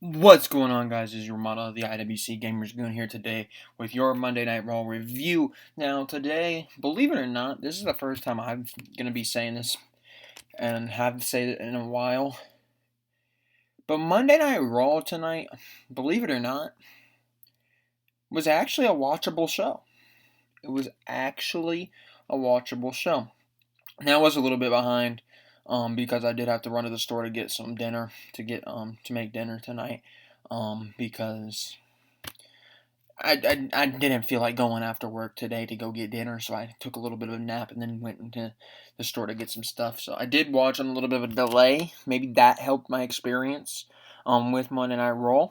What's going on, guys? Is your model of the IWC Gamers Goon here today with your Monday Night Raw review. Now, today, believe it or not, this is the first time I'm going to be saying this and have said it in a while. But Monday Night Raw tonight, believe it or not, was actually a watchable show. It was actually a watchable show. Now, I was a little bit behind because I did have to run to the store to get some dinner, to make dinner tonight because I didn't feel like going after work today to go get dinner, so I took a little bit of a nap and then went into the store to get some stuff. So I did watch on a little bit of a delay. Maybe that helped my experience with Monday Night Raw.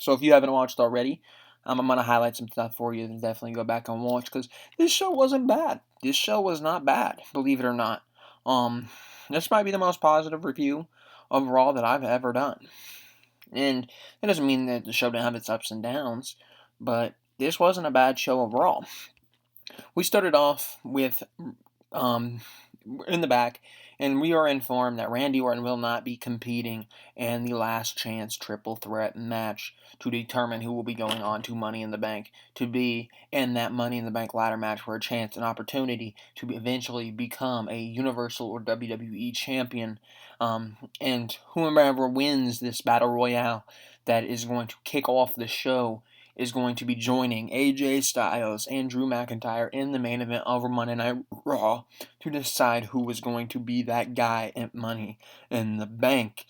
So if you haven't watched already, I'm going to highlight some stuff for you and definitely go back and watch because this show wasn't bad. This show was not bad, believe it or not. Um, this might be the most positive review of Raw that I've ever done. And that doesn't mean that the show didn't have its ups and downs, but this wasn't a bad show overall. We started off with um, in the back, and we are informed that Randy Orton will not be competing in the last chance triple threat match to determine who will be going on to Money in the Bank to be in that Money in the Bank ladder match for a chance, an opportunity to eventually become a Universal or WWE champion. And whoever wins this battle royale that is going to kick off the show is going to be joining AJ Styles and Drew McIntyre in the main event of Monday Night Raw to decide who was going to be that guy at Money in the Bank.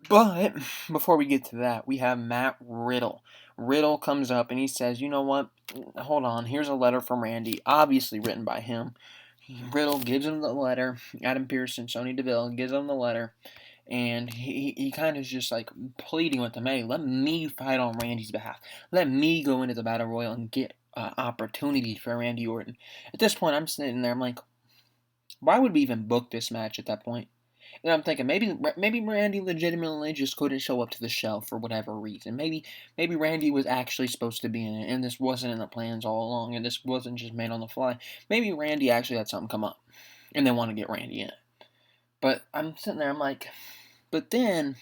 But before we get to that, we have Matt Riddle. Riddle comes up and he says, you know what? Hold on. Here's a letter from Randy, obviously written by him. Riddle gives him the letter. Adam Pearce and Sonya Deville gives him the letter. And he kind of is just like pleading with him, hey, let me fight on Randy's behalf. Let me go into the Battle Royal and get opportunity for Randy Orton. At this point, I'm sitting there, I'm like, why would we even book this match at that point? And I'm thinking maybe Randy legitimately just couldn't show up to the show for whatever reason. Maybe Randy was actually supposed to be in it, and this wasn't in the plans all along, and this wasn't just made on the fly. Maybe Randy actually had something come up, and they want to get Randy in. But I'm sitting there, I'm like, but then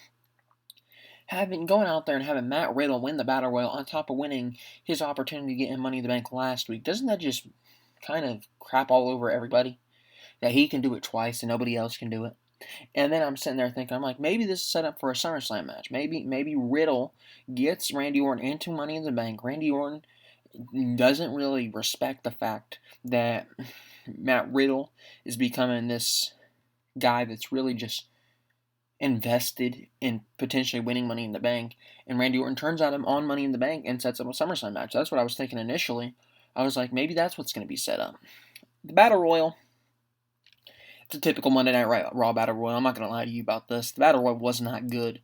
going out there and having Matt Riddle win the Battle Royal on top of winning his opportunity to get in Money in the Bank last week, doesn't that just kind of crap all over everybody? That he can do it twice and nobody else can do it. And then I'm sitting there thinking, I'm like, maybe this is set up for a SummerSlam match. Maybe Riddle gets Randy Orton into Money in the Bank. Randy Orton doesn't really respect the fact that Matt Riddle is becoming this guy that's really just invested in potentially winning Money in the Bank, and Randy Orton turns out him on Money in the Bank and sets up a SummerSlam match. That's what I was thinking initially. I was like, maybe that's what's going to be set up. The Battle Royal, it's a typical Monday Night Raw Battle Royal. I'm not going to lie to you about this. The Battle Royal was not good.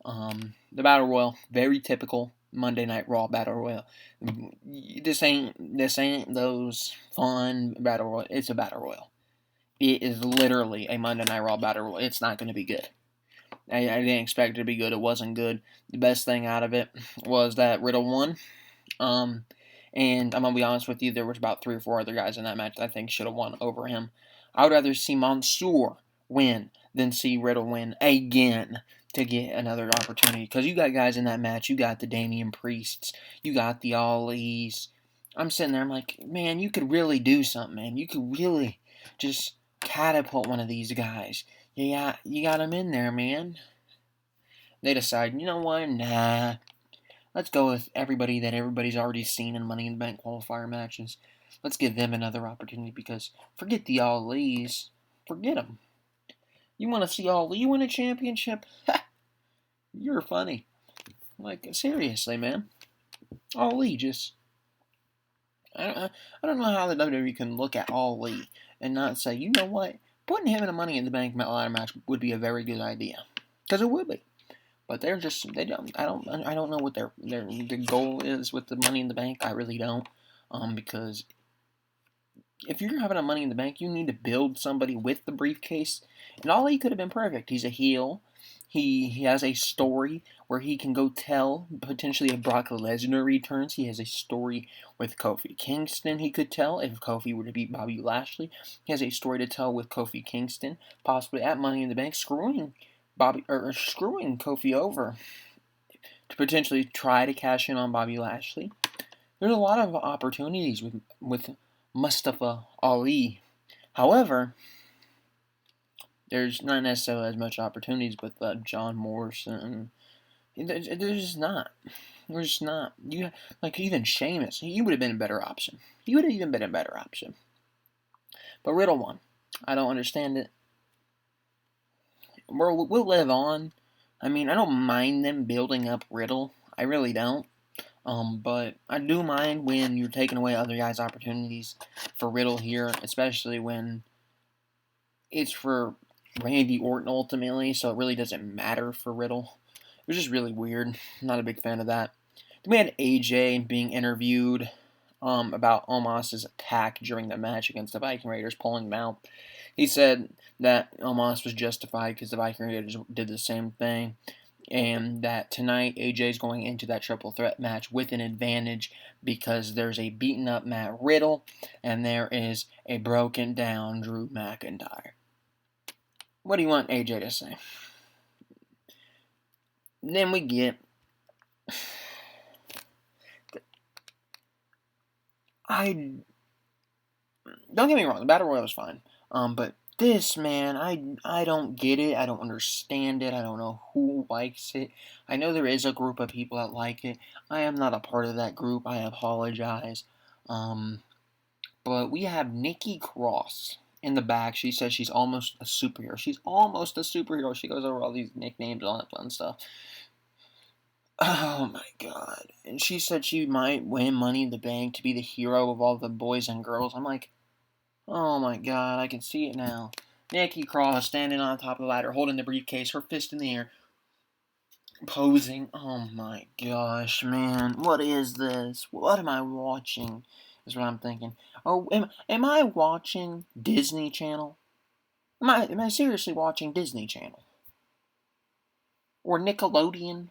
The Battle Royal, very typical Monday Night Raw Battle Royal. This ain't those fun Battle Royal. It's a Battle Royal. It is literally a Monday Night Raw Battle Royal. It's not going to be good. I didn't expect it to be good. It wasn't good. The best thing out of it was that Riddle won. And I'm going to be honest with you, there was about 3 or 4 other guys in that match that I think should have won over him. I would rather see Mansoor win than see Riddle win again to get another opportunity. Because you got guys in that match. You got the Damian Priests. You got the Ali's. I'm sitting there, I'm like, man, you could really do something, man. You could really just catapult one of these guys. Yeah, you got him in there, man. They decide, you know what? Nah. Let's go with everybody that everybody's already seen in Money in the Bank qualifier matches. Let's give them another opportunity because forget the Ali's. Forget them. You want to see Ali win a championship? You're funny. Like, seriously, man. Ali just... I don't know how the WWE can look at Ali and not say, you know what? Putting him in a Money in the Bank ladder match would be a very good idea. Because it would be. But they're just I don't know what their goal is with the Money in the Bank. I really don't. Because if you're having a Money in the Bank, you need to build somebody with the briefcase. And Ali could have been perfect. He's a heel. He has a story where he can go tell potentially if Brock Lesnar returns. He has a story with Kofi Kingston he could tell if Kofi were to beat Bobby Lashley. He has a story to tell with Kofi Kingston, possibly at Money in the Bank, screwing Kofi over. to potentially try to cash in on Bobby Lashley. There's a lot of opportunities with Mustafa Ali. However, there's not necessarily as much opportunities with John Morrison. There's just not. There's just not. You like even Sheamus. He would have been a better option. He would have even been a better option. But Riddle won. I don't understand it. We'll live on. I mean, I don't mind them building up Riddle. I really don't. But I do mind when you're taking away other guys' opportunities for Riddle here, especially when it's for Randy Orton ultimately, so it really doesn't matter for Riddle. It was just really weird. I'm not a big fan of that. Then we had AJ being interviewed about Omos's attack during the match against the Viking Raiders, pulling him out. He said that Omos was justified because the Viking Raiders did the same thing, and that tonight AJ is going into that triple threat match with an advantage because there's a beaten up Matt Riddle and there is a broken down Drew McIntyre. What do you want AJ to say? Then we get don't get me wrong, the Battle Royale was fine. But this, man, I don't get it. I don't understand it. I don't know who likes it. I know there is a group of people that like it. I am not a part of that group. I apologize. But we have Nikki Cross in the back. She says she's almost a superhero. She's almost a superhero. She goes over all these nicknames, all that fun stuff. Oh my god. And she said she might win Money in the Bank to be the hero of all the boys and girls. I'm like, oh my god, I can see it now. Nikki Cross standing on top of the ladder, holding the briefcase, her fist in the air, posing. Oh my gosh, man. What is this? What am I watching? Is what I'm thinking. Oh, am I watching Disney Channel? Am I seriously watching Disney Channel? Or Nickelodeon?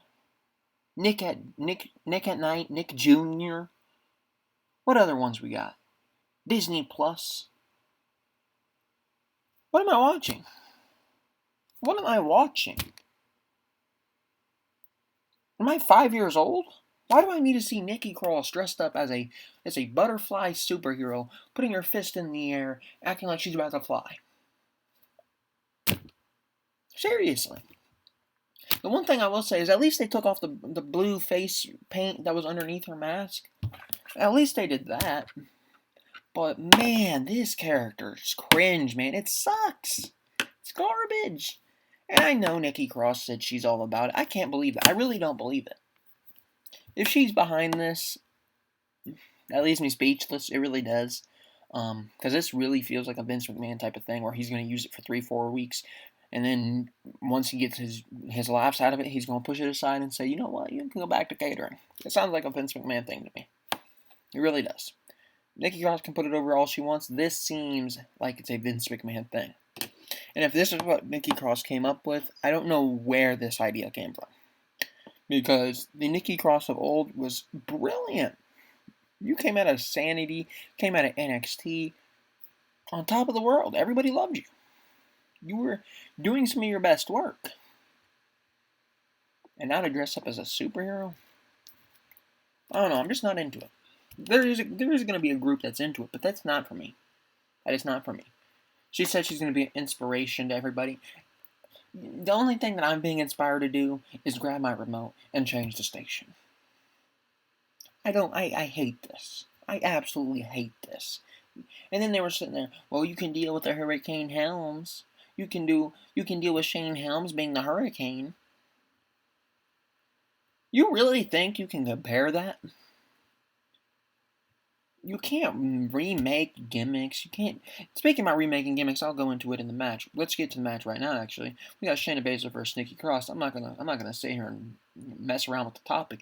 Nick at Night, Nick Jr. What other ones we got? Disney Plus. What am I watching? What am I watching? Am I 5 years old? Why do I need to see Nikki Cross dressed up as a butterfly superhero, putting her fist in the air, acting like she's about to fly? Seriously. The one thing I will say is at least they took off the blue face paint that was underneath her mask. At least they did that. But man, this character is cringe, man. It sucks. It's garbage. And I know Nikki Cross said she's all about it. I can't believe it. I really don't believe it. If she's behind this, that leaves me speechless. It really does. Because this really feels like a Vince McMahon type of thing where he's going to use it for 3-4 weeks. And then once he gets his laughs out of it, he's going to push it aside and say, you know what, you can go back to catering. It sounds like a Vince McMahon thing to me. It really does. Nikki Cross can put it over all she wants. This seems like it's a Vince McMahon thing. And if this is what Nikki Cross came up with, I don't know where this idea came from. Because the Nikki Cross of old was brilliant. You came out of Sanity, came out of NXT, on top of the world. Everybody loved you. You were doing some of your best work. And now to dress up as a superhero? I don't know, I'm just not into it. There is going to be a group that's into it, but that's not for me. That is not for me. She said she's going to be an inspiration to everybody. The only thing that I'm being inspired to do is grab my remote and change the station. I hate this. I absolutely hate this. And then they were sitting there, well, you can deal with the Hurricane Helms. You can deal with Shane Helms being the Hurricane. You really think you can compare that? You can't remake gimmicks. You can't. Speaking about remaking gimmicks, I'll go into it in the match. Let's get to the match right now. Actually, we got Shayna Baszler versus Nikki Cross. I'm not gonna sit here and mess around with the topic.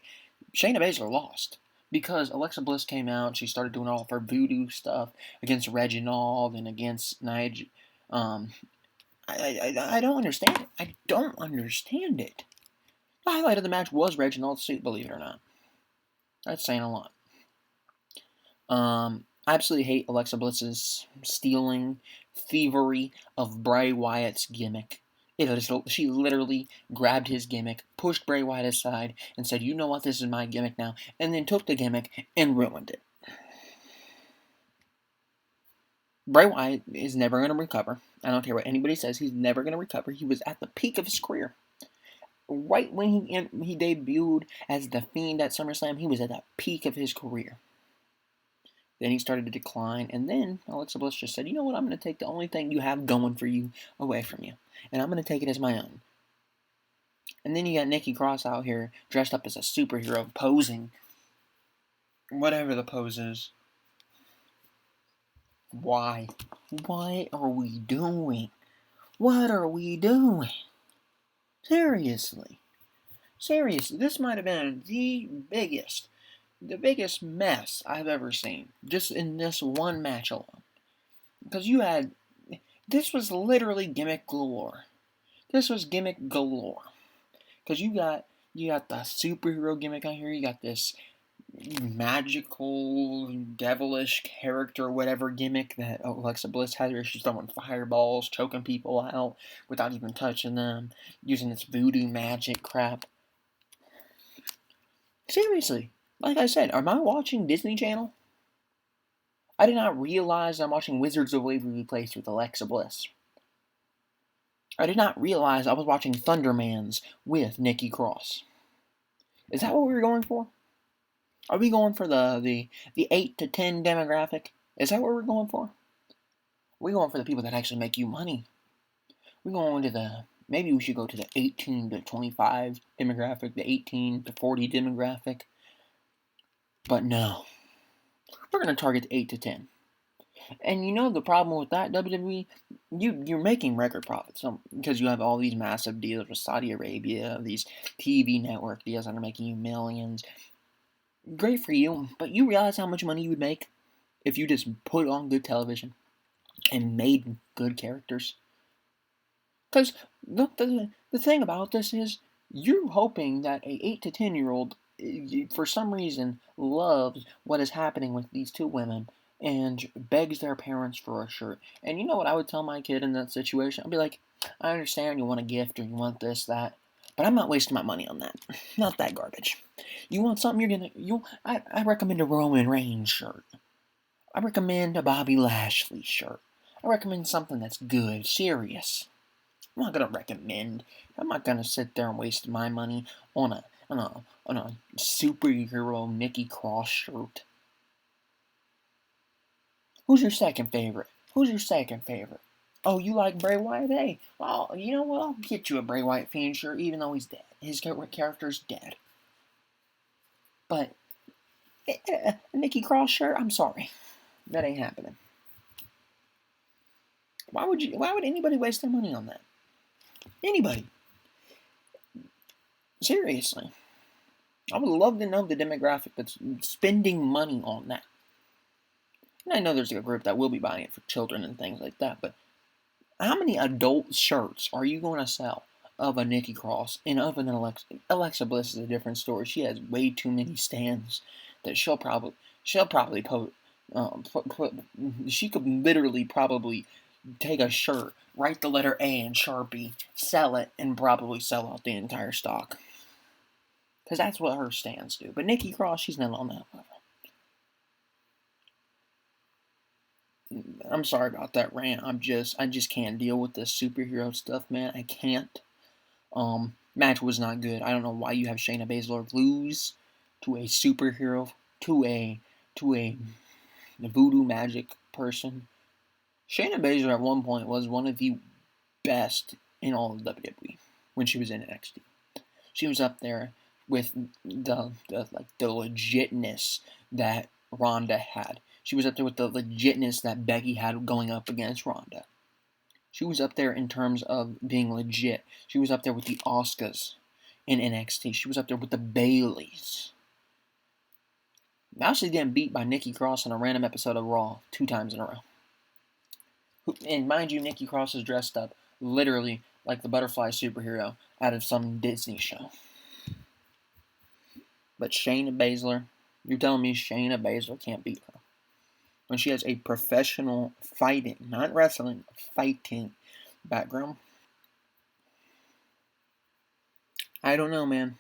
Shayna Baszler lost because Alexa Bliss came out. She started doing all of her voodoo stuff against Reginald and against Nigel. I don't understand it. I don't understand it. The highlight of the match was Reginald's suit, believe it or not. That's saying a lot. I absolutely hate Alexa Bliss's stealing, thievery of Bray Wyatt's gimmick. She literally grabbed his gimmick, pushed Bray Wyatt aside, and said, "You know what? This is my gimmick now," and then took the gimmick and ruined it. Bray Wyatt is never going to recover. I don't care what anybody says. He's never going to recover. He was at the peak of his career. Right when he debuted as The Fiend at SummerSlam, he was at the peak of his career. Then he started to decline, and then Alexa Bliss just said, "You know what? I'm going to take the only thing you have going for you away from you, and I'm going to take it as my own." And then you got Nikki Cross out here dressed up as a superhero, posing. Whatever the pose is. Why? What are we doing? What are we doing? Seriously. Seriously, this might have been the biggest mess I've ever seen. Just in this one match alone. Because this was literally gimmick galore. This was gimmick galore. Because you got the superhero gimmick on here, you got this magical, devilish character, whatever gimmick that Alexa Bliss has, where she's throwing fireballs, choking people out without even touching them, using this voodoo magic crap. Seriously, like I said, am I watching Disney Channel? I did not realize I'm watching Wizards of Waverly Place with Alexa Bliss. I did not realize I was watching Thundermans with Nikki Cross. Is that what we were going for? Are we going for the 8 to 10 demographic? Is that what we're going for? We're going for the people that actually make you money. We're going to maybe we should go to the 18 to 25 demographic, the 18 to 40 demographic. But no. We're going to target the 8 to 10. And you know the problem with that, WWE? You're making record profits because you have all these massive deals with Saudi Arabia, these TV network deals that are making you millions. Great for you, but you realize how much money you would make if you just put on good television and made good characters? Because the thing about this is, you're hoping that a 8 to 10-year-old, for some reason, loves what is happening with these two women and begs their parents for a shirt. And you know what I would tell my kid in that situation? I'd be like, I understand you want a gift or you want this, that, but I'm not wasting my money on that. Not that garbage. You want something, I recommend a Roman Reigns shirt. I recommend a Bobby Lashley shirt. I recommend something that's good, serious. I'm not gonna sit there and waste my money on a superhero Nikki Cross shirt. Who's your second favorite? Oh, you like Bray Wyatt? Hey, well, you know what? I'll get you a Bray Wyatt Fiend shirt, even though he's dead. His character's dead. But a Nikki Cross shirt? I'm sorry, that ain't happening. Why would anybody waste their money on that? Anybody? Seriously. I would love to know the demographic that's spending money on that. And I know there's a group that will be buying it for children and things like that, but how many adult shirts are you going to sell of a Nikki Cross and of an Alexa? Alexa Bliss is a different story. She has way too many stands that she'll probably she could literally probably take a shirt, write the letter A in Sharpie, sell it, and probably sell out the entire stock. Because that's what her stands do. But Nikki Cross, she's not on that level. I'm sorry about that rant. I just can't deal with this superhero stuff, man. I can't. Match was not good. I don't know why you have Shayna Baszler lose to a superhero, to a voodoo magic person. Shayna Baszler at one point was one of the best in all of WWE when she was in NXT. She was up there with the legitness that Ronda had. She was up there with the legitness that Becky had going up against Ronda. She was up there in terms of being legit. She was up there with the Asukas in NXT. She was up there with the Baileys. Now she's getting beat by Nikki Cross in a random episode of Raw 2 times in a row. And mind you, Nikki Cross is dressed up literally like the butterfly superhero out of some Disney show. But Shayna Baszler, you're telling me Shayna Baszler can't beat her? When she has a professional fighting, not wrestling, fighting background. I don't know, man.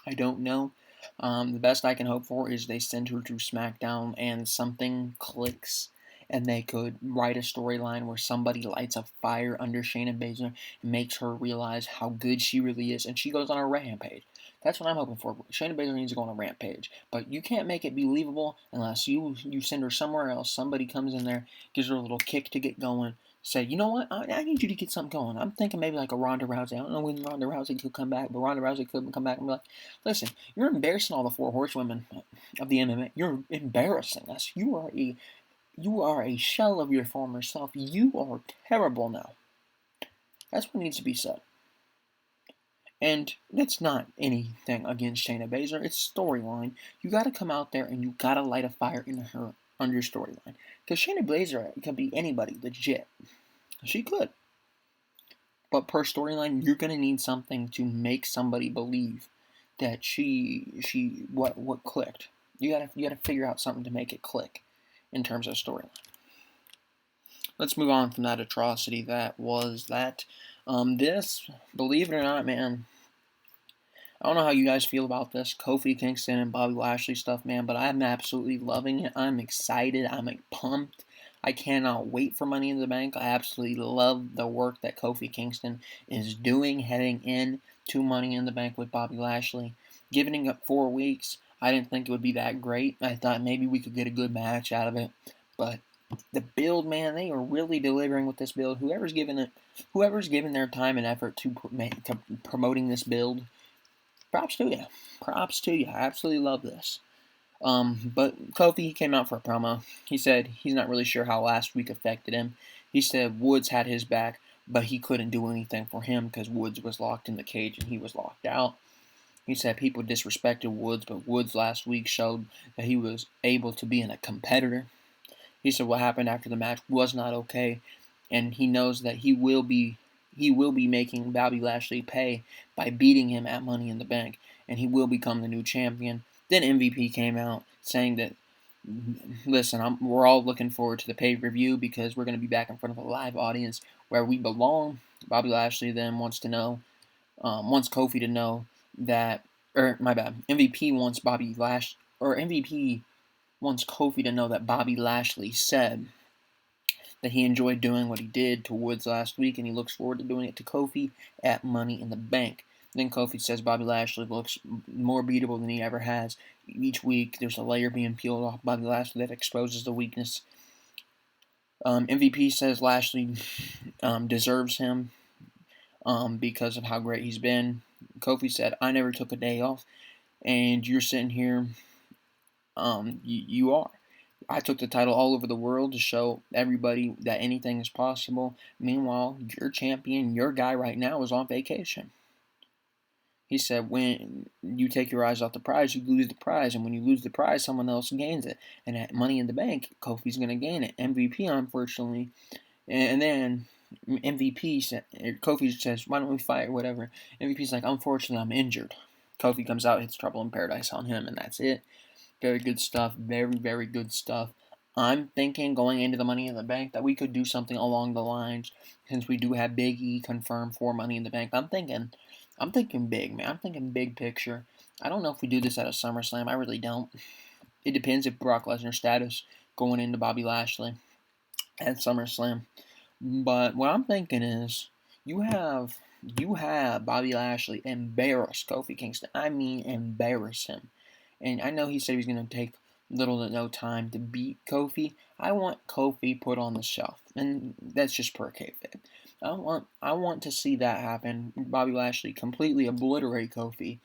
I don't know. The best I can hope for is they send her to SmackDown and something clicks, and they could write a storyline where somebody lights a fire under Shayna Baszler and makes her realize how good she really is, and she goes on a rampage. That's what I'm hoping for. Shayna Baszler needs to go on a rampage, but you can't make it believable unless you send her somewhere else. Somebody comes in there, gives her a little kick to get going, say, you know what, I need you to get something going. I'm thinking maybe like a Ronda Rousey. I don't know when Ronda Rousey could come back, but Ronda Rousey could come back and be like, listen, you're embarrassing all the four horsewomen of the MMA. You're embarrassing us. You are a shell of your former self. You are terrible now. That's what needs to be said. And that's not anything against Shayna Baszler. It's storyline. You got to come out there and you got to light a fire in her under storyline. Because Shayna Baszler can be anybody, legit. She could. But per storyline, you're gonna need something to make somebody believe that what clicked. You gotta figure out something to make it click in terms of storyline. Let's move on from that atrocity that was that. This, believe it or not, man, I don't know how you guys feel about this Kofi Kingston and Bobby Lashley stuff, man, but I'm absolutely loving it. I'm excited. I'm pumped. I cannot wait for Money in the Bank. I absolutely love the work that Kofi Kingston is doing heading in to Money in the Bank with Bobby Lashley. Giving it 4 weeks, I didn't think it would be that great. I thought maybe we could get a good match out of it, but the build, man, they are really delivering with this build. Whoever's given their time and effort to promoting this build, props to you. Props to you. I absolutely love this. But Kofi came out for a promo. He said he's not really sure how last week affected him. He said Woods had his back, but he couldn't do anything for him because Woods was locked in the cage and he was locked out. He said people disrespected Woods, but Woods last week showed that he was able to be a competitor. He said what happened after the match was not okay, and he knows that he will be making Bobby Lashley pay by beating him at Money in the Bank, and he will become the new champion. Then MVP came out saying that, listen, we're all looking forward to the pay-per-view because we're going to be back in front of a live audience where we belong. Bobby Lashley then wants Kofi to know that, or my bad, MVP wants MVP wants Kofi to know that Bobby Lashley said that he enjoyed doing what he did to Woods last week, and he looks forward to doing it to Kofi at Money in the Bank. Then Kofi says Bobby Lashley looks more beatable than he ever has. Each week, there's a layer being peeled off Bobby Lashley that exposes the weakness. MVP says Lashley deserves him because of how great he's been. Kofi said, I never took a day off, and you're sitting here, you are. I took the title all over the world to show everybody that anything is possible. Meanwhile, your champion, your guy right now is on vacation. He said, when you take your eyes off the prize, you lose the prize. And when you lose the prize, someone else gains it. And at Money in the Bank, Kofi's going to gain it. MVP, unfortunately. And then Kofi says, why don't we fight or whatever. MVP's like, unfortunately, I'm injured. Kofi comes out, hits Trouble in Paradise on him, and that's it. Very good stuff. Very, very good stuff. I'm thinking going into the Money in the Bank that we could do something along the lines, since we do have Big E confirmed for Money in the Bank. I'm thinking big, man. I'm thinking big picture. I don't know if we do this at a SummerSlam. I really don't. It depends if Brock Lesnar's status going into Bobby Lashley at SummerSlam. But what I'm thinking is you have Bobby Lashley embarrass Kofi Kingston. I mean, embarrass him. And I know he said he's going to take little to no time to beat Kofi. I want Kofi put on the shelf, and that's just per kayfabe. I want to see that happen. Bobby Lashley completely obliterate Kofi,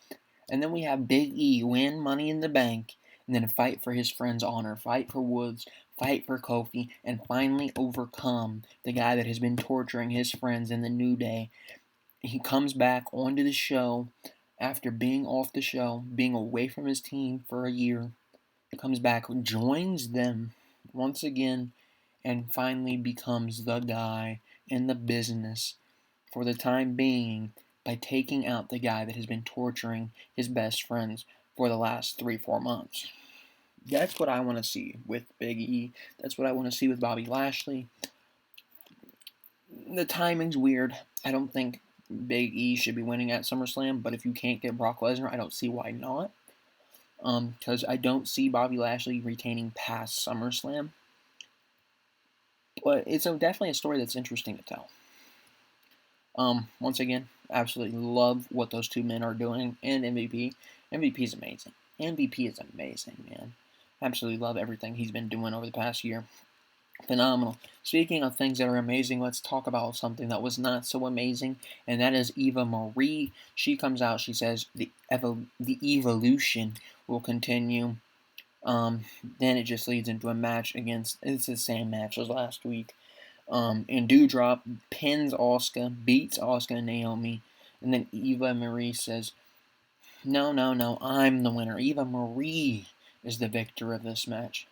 and then we have Big E win Money in the Bank, and then fight for his friend's honor, fight for Woods, fight for Kofi, and finally overcome the guy that has been torturing his friends in the New Day. He comes back onto the show after being off the show, being away from his team for a year. Comes back, joins them once again, and finally becomes the guy in the business for the time being by taking out the guy that has been torturing his best friends for the last 3-4 months. That's what I want to see with Big E. That's what I want to see with Bobby Lashley. The timing's weird. I don't think Big E should be winning at SummerSlam, but if you can't get Brock Lesnar, I don't see why not. Because I don't see Bobby Lashley retaining past SummerSlam. But it's definitely a story that's interesting to tell. Once again, absolutely love what those two men are doing, and MVP. MVP is amazing. MVP is amazing, man. Absolutely love everything he's been doing over the past year. Phenomenal. Speaking of things that are amazing, let's talk about something that was not so amazing, and that is Eva Marie. She comes out, she says the evolution will continue. Then it just leads into a match against, it's the same match as last week. And Doudrop pins Asuka, beats Asuka and Naomi, and then Eva Marie says, no, I'm the winner. Eva Marie is the victor of this match.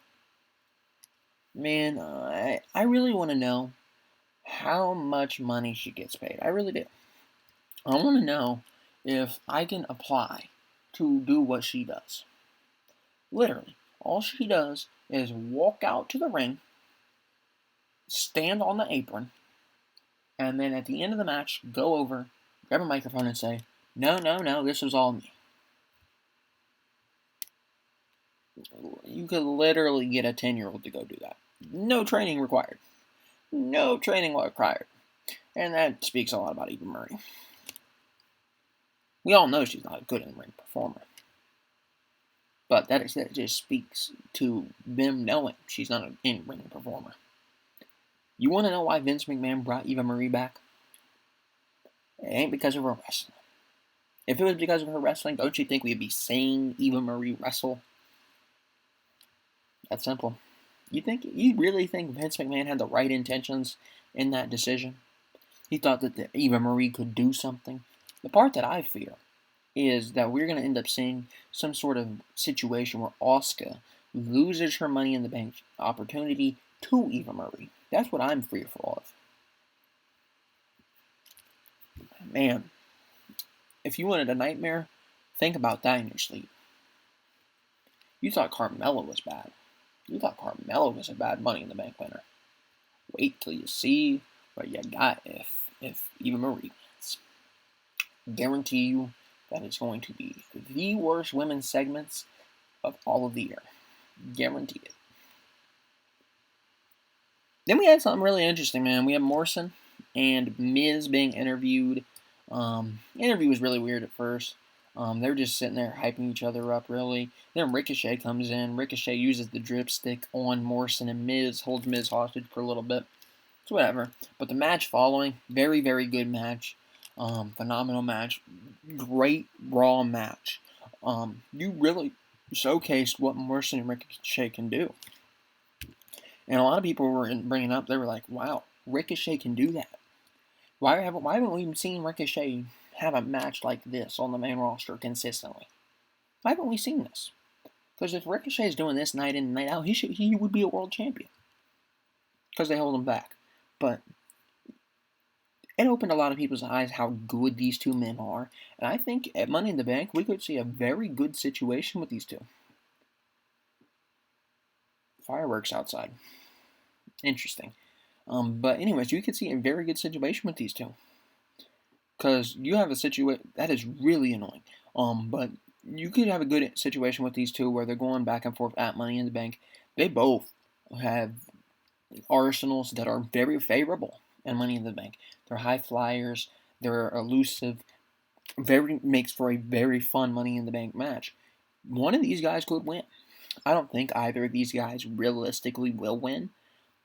Man, I really want to know how much money she gets paid. I really do. I want to know if I can apply to do what she does. Literally, all she does is walk out to the ring, stand on the apron, and then at the end of the match, go over, grab a microphone and say, no, this was all me. You could literally get a 10-year-old to go do that. No training required. No training required. And that speaks a lot about Eva Marie. We all know she's not a good in-ring performer. But that just speaks to them knowing she's not an in-ring performer. You want to know why Vince McMahon brought Eva Marie back? It ain't because of her wrestling. If it was because of her wrestling, don't you think we'd be seeing Eva Marie wrestle? That's simple. You really think Vince McMahon had the right intentions in that decision? He thought that Eva Marie could do something. The part that I fear is that we're going to end up seeing some sort of situation where Asuka loses her Money in the Bank opportunity to Eva Marie. That's what I'm fearful of. Man, if you wanted a nightmare, think about that in your sleep. You thought Carmella was bad. You thought Carmella was a bad Money in the Bank winner. Wait till you see what you got if Eva Marie wins. Guarantee you that it's going to be the worst women's segments of all of the year. Guarantee it. Then we had something really interesting, man. We had Morrison and Miz being interviewed. The interview was really weird at first. They were just sitting there hyping each other up, really. Then Ricochet comes in. Ricochet uses the dripstick on Morrison and Miz, holds Miz hostage for a little bit. It's whatever. But the match following, very, very good match. Phenomenal match. Great Raw match. You really showcased what Morrison and Ricochet can do. And a lot of people were bringing up, they were like, wow, Ricochet can do that. Why haven't we even seen Ricochet have a match like this on the main roster consistently? Why haven't we seen this? Because if Ricochet is doing this night in and night out, he would be a world champion. Because they hold him back. But it opened a lot of people's eyes how good these two men are. And I think at Money in the Bank, we could see a very good situation with these two. Fireworks outside. Interesting. But anyways, you could see a very good situation with these two. Because you have a situation that is really annoying. But you could have a good situation with these two where they're going back and forth at Money in the Bank. They both have arsenals that are very favorable in Money in the Bank. They're high flyers. They're elusive. Makes for a very fun Money in the Bank match. One of these guys could win. I don't think either of these guys realistically will win,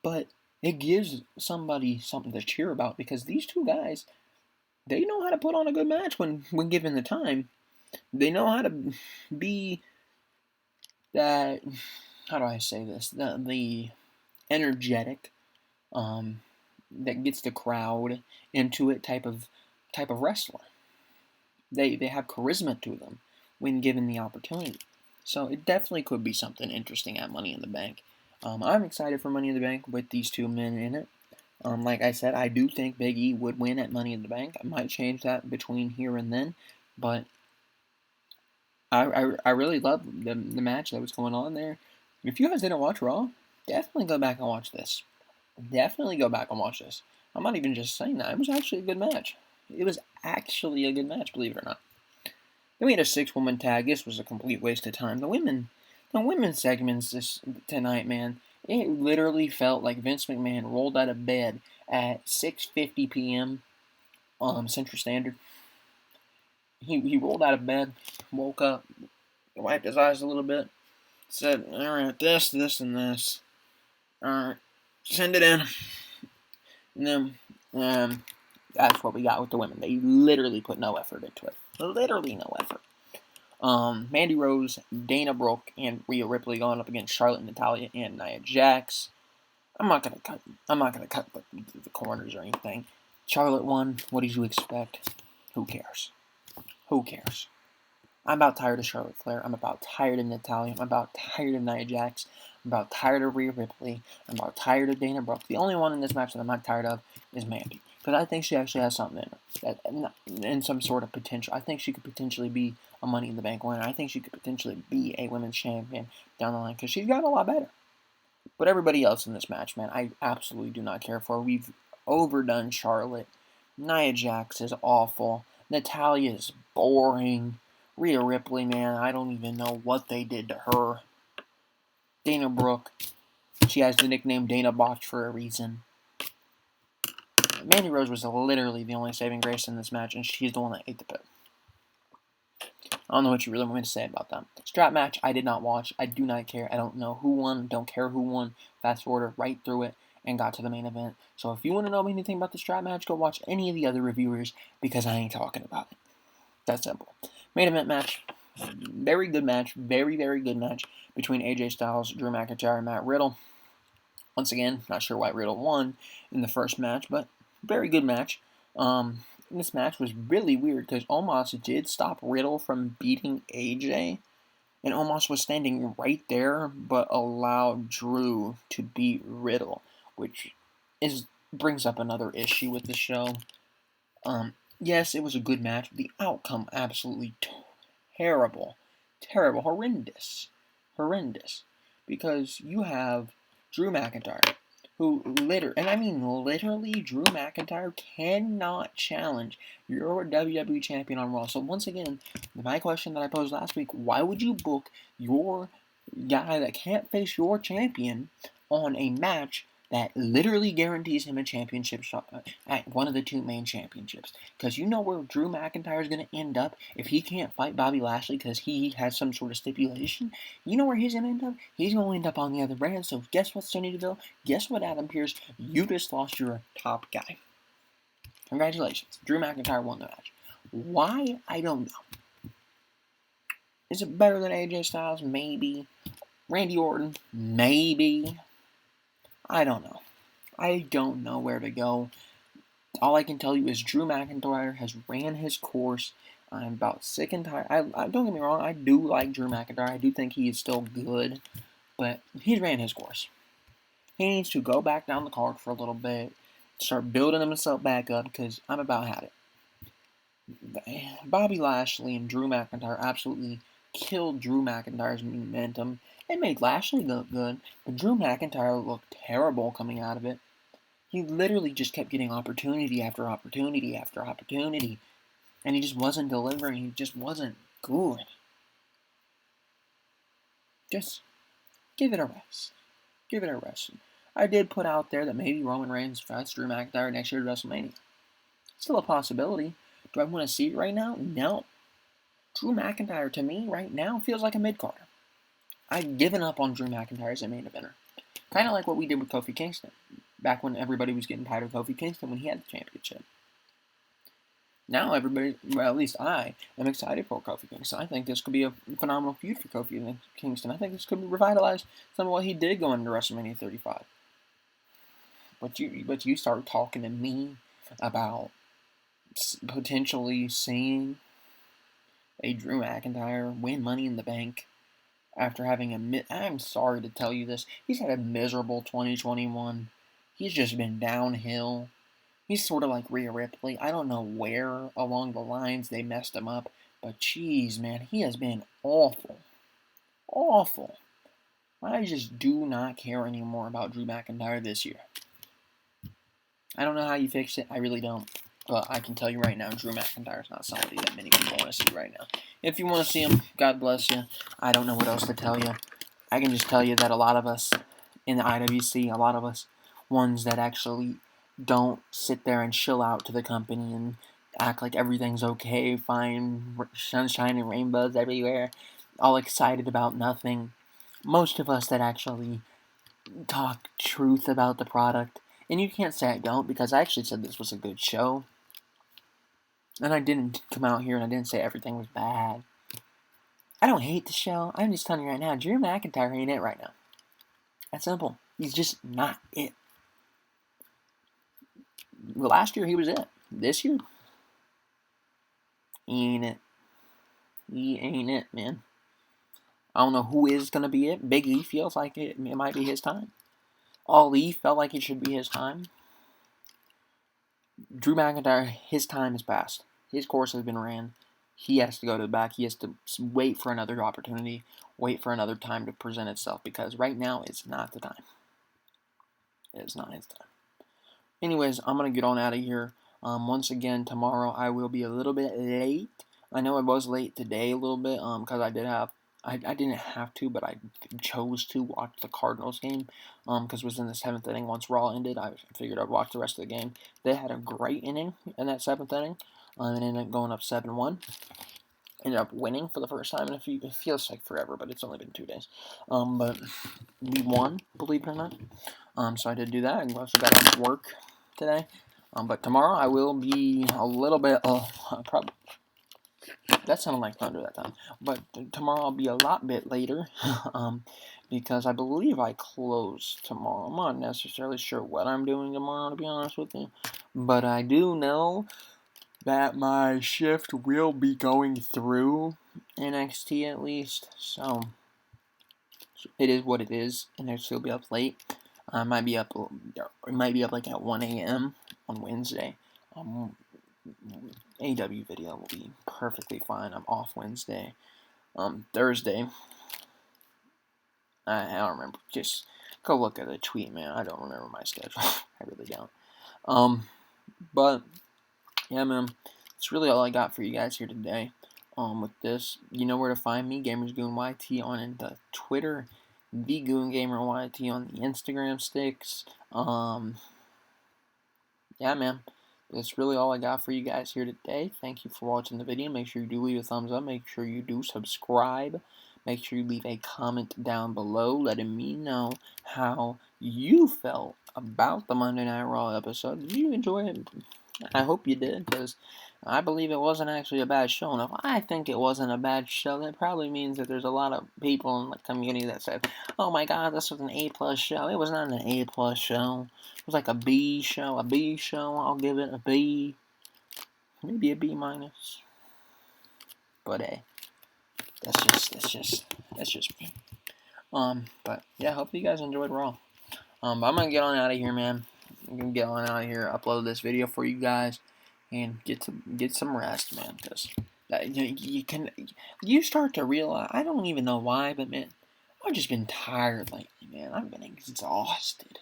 but it gives somebody something to cheer about because these two guys, they know how to put on a good match when given the time. They know how to be that, how do I say this, the energetic, that gets the crowd into it type of wrestler. They have charisma to them when given the opportunity. So it definitely could be something interesting at Money in the Bank. I'm excited for Money in the Bank with these two men in it. Like I said, I do think Big E would win at Money in the Bank. I might change that between here and then, but I really love the match that was going on there. If you guys didn't watch Raw, definitely go back and watch this. Definitely go back and watch this. I'm not even just saying that. It was actually a good match. It was actually a good match, believe it or not. Then we had a 6-woman tag. This was a complete waste of time. The women's segments tonight, man, it literally felt like Vince McMahon rolled out of bed at 6:50 p.m. Central Standard. He rolled out of bed, woke up, wiped his eyes a little bit, said, "All right, this, and this. All right, send it in." And then, that's what we got with the women. They literally put no effort into it. Literally no effort. Mandy Rose, Dana Brooke, and Rhea Ripley going up against Charlotte, Natalya, and Nia Jax. I'm not gonna cut the corners or anything. Charlotte won. What did you expect? Who cares? Who cares? I'm about tired of Charlotte Flair. I'm about tired of Natalya. I'm about tired of Nia Jax. I'm about tired of Rhea Ripley. I'm about tired of Dana Brooke. The only one in this match that I'm not tired of is Mandy. Because I think she actually has something in her. And some sort of potential. I think she could potentially be a Money in the Bank winner. I think she could potentially be a women's champion down the line. Because she's gotten a lot better. But everybody else in this match, man, I absolutely do not care for. We've overdone Charlotte. Nia Jax is awful. Natalya is boring. Rhea Ripley, man, I don't even know what they did to her. Dana Brooke, she has the nickname Dana Botch for a reason. Mandy Rose was literally the only saving grace in this match, and she's the one that ate the pit. I don't know what you really want me to say about that. Strap match, I did not watch. I do not care. I don't know who won. Don't care who won. Fast forward right through it and got to the main event. So if you want to know anything about the strap match, go watch any of the other reviewers because I ain't talking about it. That's simple. Main event match. Very good match. Very, very good match between AJ Styles, Drew McIntyre, and Matt Riddle. Once again, not sure why Riddle won in the first match, but very good match. This match was really weird because Omos did stop Riddle from beating AJ, and Omos was standing right there, but allowed Drew to beat Riddle, which brings up another issue with the show. Yes, it was a good match. The outcome absolutely terrible, horrendous, because you have Drew McIntyre, who literally, Drew McIntyre cannot challenge your WWE champion on Raw. So once again, my question that I posed last week: why would you book your guy that can't face your champion on a match that literally guarantees him a championship shot at one of the two main championships? Because you know where Drew McIntyre is going to end up if he can't fight Bobby Lashley because he has some sort of stipulation. You know where he's going to end up? He's going to end up on the other brand. So guess what, Sonya Deville? Guess what, Adam Pearce? You just lost your top guy. Congratulations. Drew McIntyre won the match. Why? I don't know. Is it better than AJ Styles? Maybe. Randy Orton? Maybe. I don't know. I don't know where to go. All I can tell you is Drew McIntyre has ran his course. I'm about sick and tired. I don't get me wrong. I do like Drew McIntyre. I do think he is still good, but he's ran his course. He needs to go back down the card for a little bit, start building himself back up because I'm about had it. Bobby Lashley and Drew McIntyre absolutely killed Drew McIntyre's momentum. It made Lashley look good, but Drew McIntyre looked terrible coming out of it. He literally just kept getting opportunity after opportunity after opportunity, and he just wasn't delivering. He just wasn't good. Just give it a rest. Give it a rest. I did put out there that maybe Roman Reigns fights Drew McIntyre next year at WrestleMania. Still a possibility. Do I want to see it right now? No. Drew McIntyre, to me, right now, feels like a mid-carder. I've given up on Drew McIntyre as a main eventer. Kind of like what we did with Kofi Kingston, back when everybody was getting tired of Kofi Kingston when he had the championship. Now everybody, well, at least I, am excited for Kofi Kingston. I think this could be a phenomenal feud for Kofi Kingston. I think this could revitalize some of what he did going into WrestleMania 35. But you start talking to me about potentially seeing a Drew McIntyre win Money in the Bank after having I'm sorry to tell you this, he's had a miserable 2021. He's just been downhill. He's sort of like Rhea Ripley. I don't know where along the lines they messed him up, but geez, man, he has been awful. Awful. I just do not care anymore about Drew McIntyre this year. I don't know how you fix it. I really don't. But I can tell you right now, Drew McIntyre's not somebody that many people want to see right now. If you want to see him, God bless you. I don't know what else to tell you. I can just tell you that a lot of us in the IWC, a lot of us ones that actually don't sit there and chill out to the company and act like everything's okay, fine, sunshine and rainbows everywhere, all excited about nothing. Most of us that actually talk truth about the product, and you can't say I don't, because I actually said this was a good show. And I didn't come out here and I didn't say everything was bad. I don't hate the show. I'm just telling you right now, Drew McIntyre ain't it right now. That's simple. He's just not it. Well, last year he was it. This year, he ain't it. He ain't it, man. I don't know who is going to be it. Big E feels like it might be his time. Ali felt like it should be his time. Drew McIntyre, his time is past. His course has been ran. He has to go to the back. He has to wait for another opportunity, wait for another time to present itself, because right now it's not the time. It's not his time. Anyways, I'm going to get on out of here. Once again, tomorrow I will be a little bit late. I know I was late today a little bit because I didn't have to, but I chose to watch the Cardinals game because it was in the 7th inning. Once Raw ended, I figured I'd watch the rest of the game. They had a great inning in that 7th inning and ended up going up 7-1. Ended up winning for the first time in it feels like forever, but it's only been 2 days. But we won, believe it or not. So I did do that. I also got off work today. But tomorrow I will be a little bit, probably, that sounded like thunder that time. But tomorrow I'll be a lot bit later, because I believe I close tomorrow. I'm not necessarily sure what I'm doing tomorrow, to be honest with you. But I do know that my shift will be going through NXT at least. So it is what it is, and I'll still be up late. I might be up like at 1 a.m. on Wednesday. AW video will be perfectly fine. I'm off Wednesday. Thursday, I don't remember. Just go look at the tweet, man. I don't remember my schedule. I really don't. But yeah, man, that's really all I got for you guys here today. With this, you know where to find me, GamersGoonYT on the Twitter, thegoongameryt on the Instagram sticks. Yeah, man, that's really all I got for you guys here today. Thank you for watching the video. Make sure you do leave a thumbs up. Make sure you do subscribe. Make sure you leave a comment down below letting me know how you felt about the Monday Night Raw episode. Did you enjoy it? I hope you did, because I believe it wasn't actually a bad show. And if I think it wasn't a bad show, that probably means that there's a lot of people in the community that said, oh my god, this was an A+ show. It was not an A+ show. It was like a B show. A B show, I'll give it a B. Maybe a B-. But hey, that's just me. But yeah, hope you guys enjoyed Raw. I'm gonna get on out of here, man. I'm gonna get on out of here, upload this video for you guys, and get some rest, man. Because you start to realize, I don't even know why, but man, I've just been tired lately, man. I've been exhausted.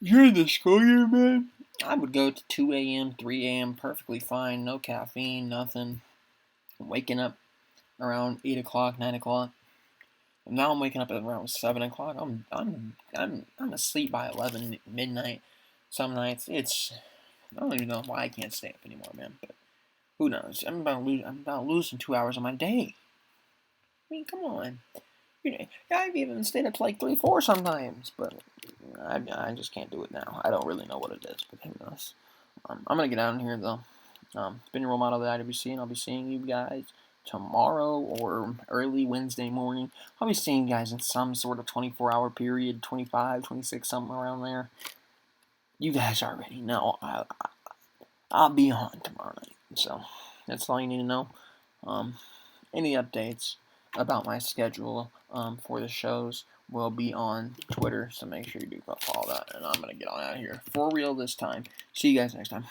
During the school year, man, I would go to 2 a.m., 3 a.m. perfectly fine, no caffeine, nothing. Waking up around 8 o'clock, 9 o'clock. Now I'm waking up at around 7 o'clock. I'm asleep by 11 midnight. Some nights I don't even know why I can't stay up anymore, man. But who knows? I'm about losing 2 hours of my day. I mean, come on. I've even stayed up to like 3, 4 sometimes, but I just can't do it now. I don't really know what it is, but who knows? I'm gonna get out of here though. It's been your role model of the IWC, and I'll be seeing you guys tomorrow or early Wednesday morning. I'll be seeing you guys in some sort of 24-hour period, 25, 26, something around there. You guys already know I'll be on tomorrow night. So that's all you need to know. Any updates about my schedule for the shows will be on Twitter, so make sure you do go follow that. And I'm going to get on out of here for real this time. See you guys next time.